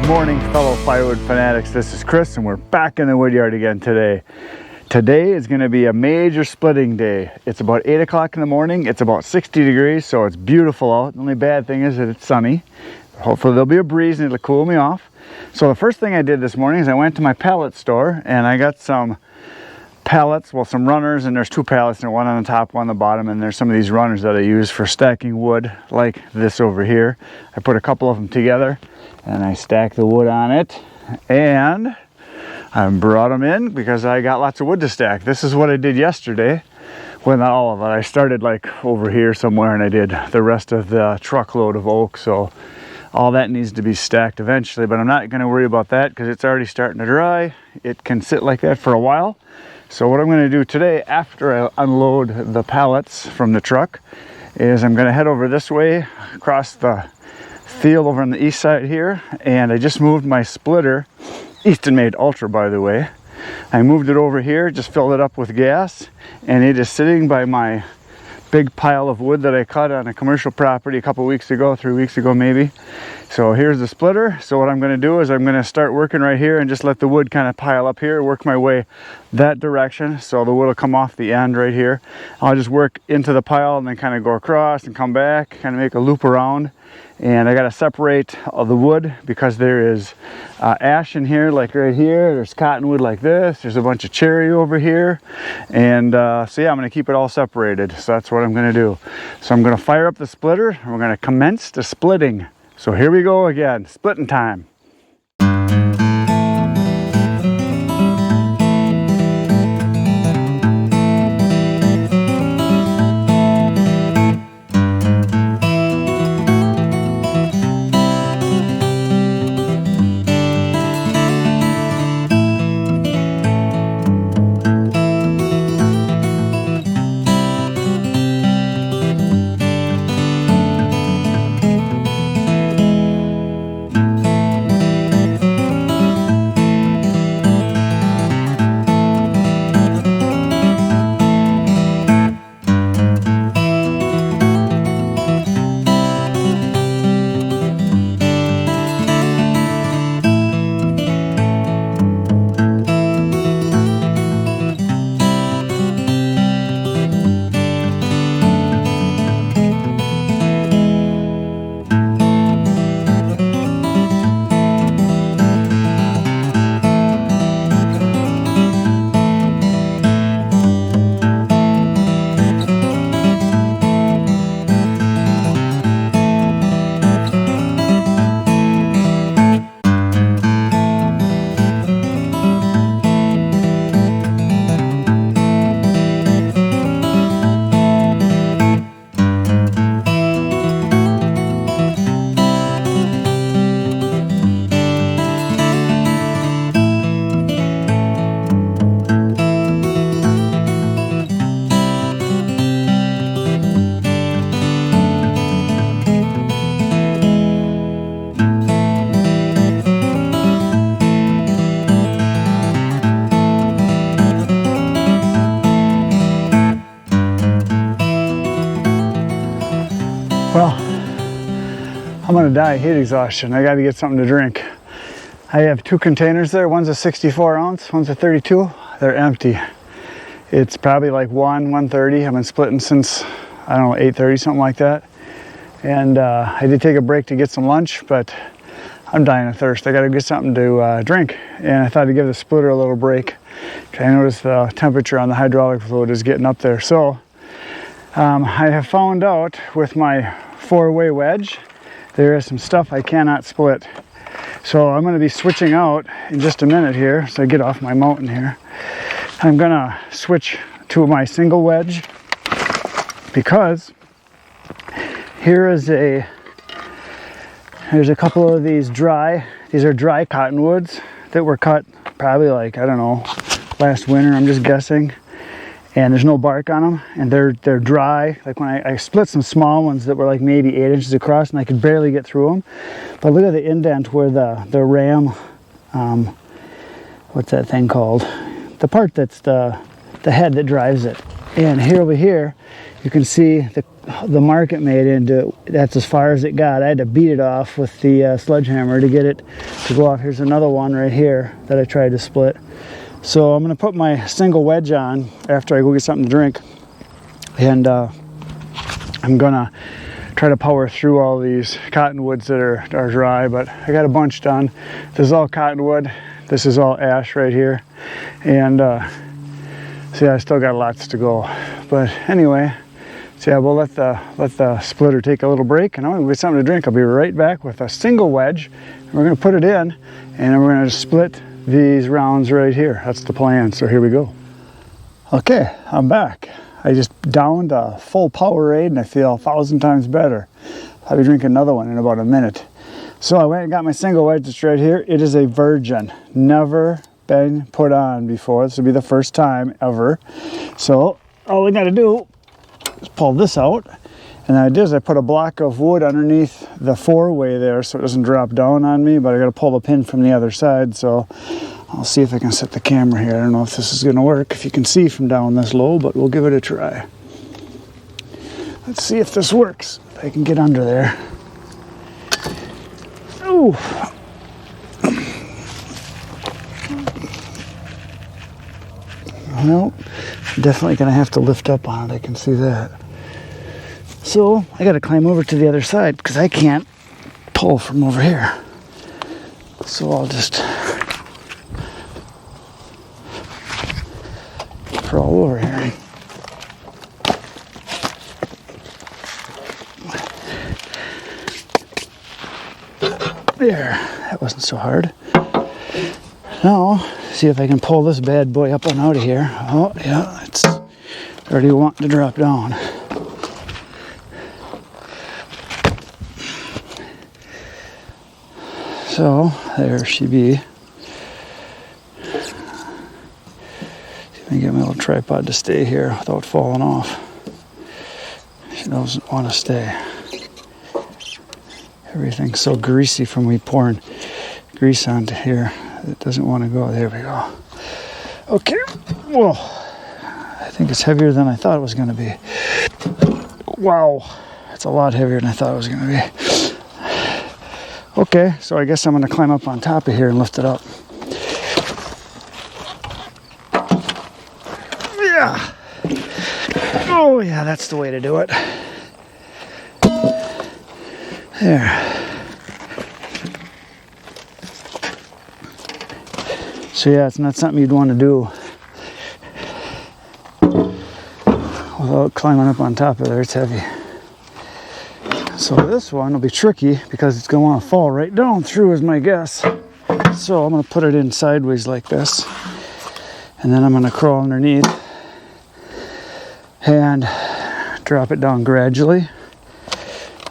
morning, fellow firewood fanatics. This is Chris and we're back in the wood yard again today. Today is going to be a major splitting day. It's about 8 o'clock in the morning. It's about 60 degrees, so it's beautiful out. The only bad thing is that it's sunny. Hopefully there'll be a breeze and it'll cool me off. So the first thing I did this morning is I went to my pallet store and I got some pallets, well, some runners, and there's two pallets, and one on the top, one on the bottom, and there's some of these runners that I use for stacking wood like this over here. I put a couple of them together and I stack the wood on it, and I brought them in because I got lots of wood to stack. This is what I did yesterday. Well, not all of it. I started like over here somewhere and I did the rest of the truckload of oak, so all that needs to be stacked eventually, but I'm not going to worry about that because it's already starting to dry. It can sit like that for a while. So what I'm going to do today after I unload the pallets from the truck is I'm going to head over this way across the field over on the east side here, and I just moved my splitter, Eastonmade ULTRA by the way. I moved it over here, just filled it up with gas, and it is sitting by my big pile of wood that I cut on a commercial property a couple weeks ago, 3 weeks ago maybe. So here's the splitter. So what I'm going to do is I'm going to start working right here and just let the wood kind of pile up here, work my way that direction so the wood will come off the end right here. I'll just work into the pile and then kind of go across and come back, kind of make a loop around. And I got to separate all the wood because there is ash in here, like right here. There's cottonwood like this. There's a bunch of cherry over here. And so yeah, I'm going to keep it all separated. So that's what I'm going to do. So I'm going to fire up the splitter and we're going to commence the splitting. So here we go again, splitting time. Well, I'm gonna die of heat exhaustion. I gotta get something to drink. I have two containers there. One's a 64 ounce, one's a 32. They're empty. It's probably like 1:30. I've been splitting since, I don't know, 8:30, something like that. And I did take a break to get some lunch, but I'm dying of thirst. I gotta get something to drink. And I thought I'd give the splitter a little break. I noticed the temperature on the hydraulic fluid is getting up there. So I have found out with my 4-way wedge, there is some stuff I cannot split. So I'm going to be switching out in just a minute here. So I get off my mountain here. I'm going to switch to my single wedge because there's a couple of these are dry cottonwoods that were cut probably like, I don't know, last winter, I'm just guessing. And there's no bark on them, and they're dry. Like when I split some small ones that were like maybe 8 inches across, and I could barely get through them. But look at the indent where the ram, what's that thing called? The part that's the head that drives it. And here over here, you can see the mark it made into, that's as far as it got. I had to beat it off with the sledgehammer to get it to go off. Here's another one right here that I tried to split. So I'm going to put my single wedge on after I go get something to drink, and I'm going to try to power through all these cottonwoods that are dry, but I got a bunch done. This is all cottonwood. This is all ash right here, and see, I still got lots to go. But anyway, so yeah, we'll let the splitter take a little break, and I'm gonna get something to drink. I'll be right back with a single wedge, and we're gonna put it in, and then we're gonna split these rounds right here. That's the plan. So here we go. Okay, I'm back. I just downed a full Powerade, and I feel 1,000 times better. I'll be drinking another one in about a minute. So I went and got my single wedge. It's right here. It is a virgin, never been put on before. This will be the first time ever. So all we got to do is pull this out, and I did is I put a block of wood underneath the four-way there so it doesn't drop down on me, but I got to pull the pin from the other side. So I'll see if I can set the camera here. I don't know if this is going to work, if you can see from down this low, but we'll give it a try. Let's see if this works. If I can get under there. Ooh. Well, definitely going to have to lift up on it. I can see that. So I got to climb over to the other side because I can't pull from over here. So I'll just crawl over here. There, that wasn't so hard. Now, see if I can pull this bad boy up and out of here. Oh, yeah, it's already wanting to drop down. So, there she be. See if I can get my little tripod to stay here without falling off. She doesn't want to stay. Everything's so greasy from me pouring grease onto here. It doesn't want to go. There we go. Okay. Whoa. I think it's heavier than I thought it was going to be. Wow. It's a lot heavier than I thought it was going to be. Okay. So I guess I'm going to climb up on top of here and lift it up. Yeah. Oh, yeah. That's the way to do it. There. So yeah, it's not something you'd want to do without climbing up on top of there. It's heavy. So this one will be tricky because it's going to want to fall right down through is my guess. So I'm going to put it in sideways like this, and then I'm going to crawl underneath and drop it down gradually.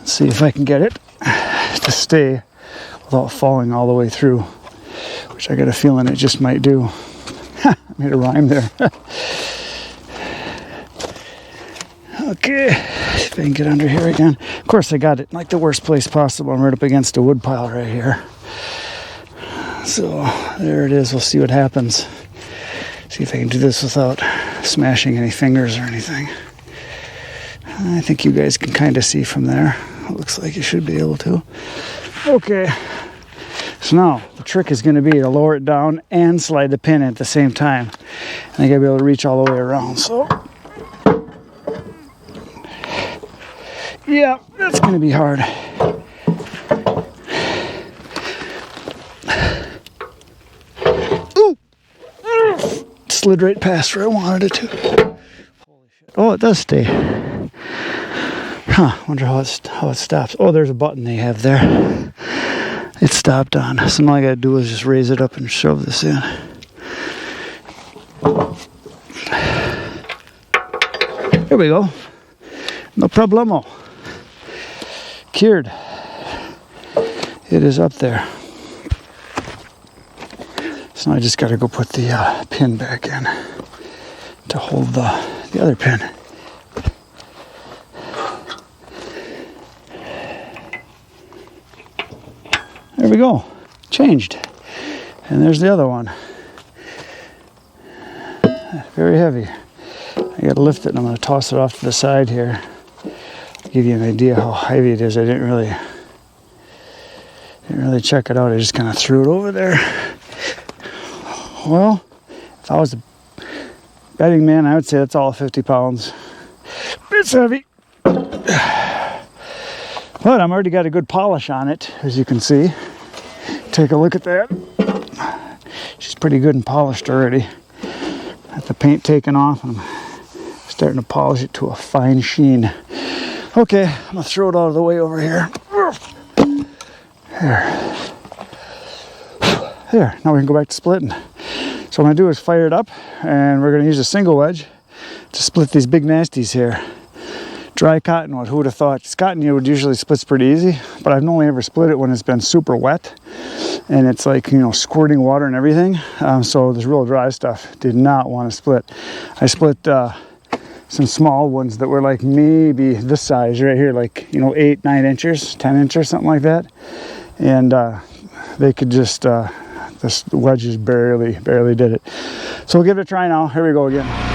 See if I can get it to stay without falling all the way through, which I got a feeling it just might do. I made a rhyme there. Okay, see if I can get under here again. Of course, I got it in like the worst place possible. I'm right up against a wood pile right here. So there it is. We'll see what happens. See if I can do this without smashing any fingers or anything. I think you guys can kind of see from there. It looks like you should be able to. Okay. So now the trick is going to be to lower it down and slide the pin in at the same time. And I got to be able to reach all the way around. So, yeah, that's going to be hard. Ooh! Slid right past where I wanted it to. Holy shit. Oh, it does stay. Huh, wonder how it stops. Oh, there's a button they have there. It stopped on. So all I gotta do is just raise it up and shove this in. There we go. No problemo. Cured. It is up there. So now I just gotta go put the pin back in to hold the other pin. There we go. Changed. And there's the other one. Very heavy. I I gotta lift it and I'm gonna toss it off to the side here. Give you an idea how heavy it is. I didn't really check it out. I just kind of threw it over there. Well, if I was a betting man, I would say that's all 50 pounds. It's heavy. But I'm already got a good polish on it, as you can see. Take a look at that. She's pretty good and polished already. Got the paint taken off and I'm starting to polish it to a fine sheen. Okay, I'm gonna throw it out of the way over here. There, now we can go back to splitting. So what I'm gonna do is fire it up and we're gonna use a single wedge to split these big nasties here. Dry cottonwood, who would have thought? Cottonwood usually splits pretty easy, but I've only ever split it when it's been super wet and it's like, you know, squirting water and everything. So this real dry stuff did not want to split. I split some small ones that were like maybe this size right here, like, you know, 8, 9 inches, 10 inches, something like that. And they could just, this wedges barely did it. So we'll give it a try now. Here we go again.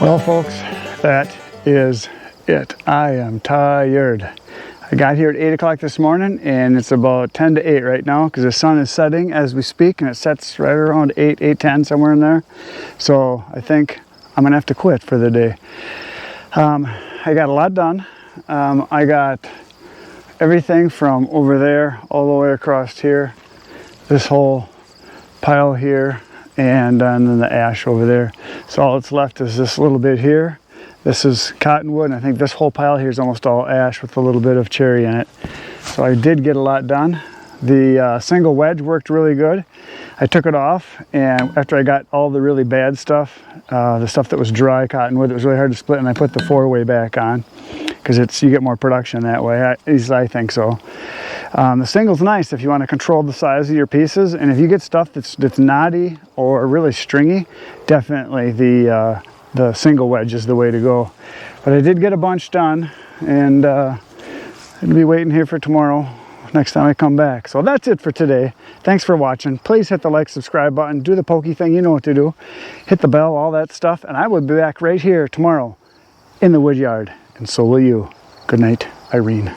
Well, folks, that is it. I am tired. I got here at 8 o'clock this morning, and it's about 10 to 8 right now because the sun is setting as we speak, and it sets right around 8:10, somewhere in there. So I think I'm gonna have to quit for the day. I got a lot done. I got everything from over there all the way across here, this whole pile here, and then the ash over there. So all that's left is this little bit here. This is cottonwood, and I think this whole pile here is almost all ash with a little bit of cherry in it. So I did get a lot done. The single wedge worked really good. I took it off, and after I got all the really bad stuff, the stuff that was dry cottonwood, it was really hard to split, and I put the 4-way back on because you get more production that way. At least I think so. The single's nice if you want to control the size of your pieces, and if you get stuff that's knotty or really stringy, definitely the single wedge is the way to go. But I did get a bunch done, and I'll be waiting here for tomorrow next time I come back. So that's it for today. Thanks for watching. Please hit the like, subscribe button, do the pokey thing, you know what to do. Hit the bell, all that stuff, and I will be back right here tomorrow in the wood yard, and so will you. Good night, Irene.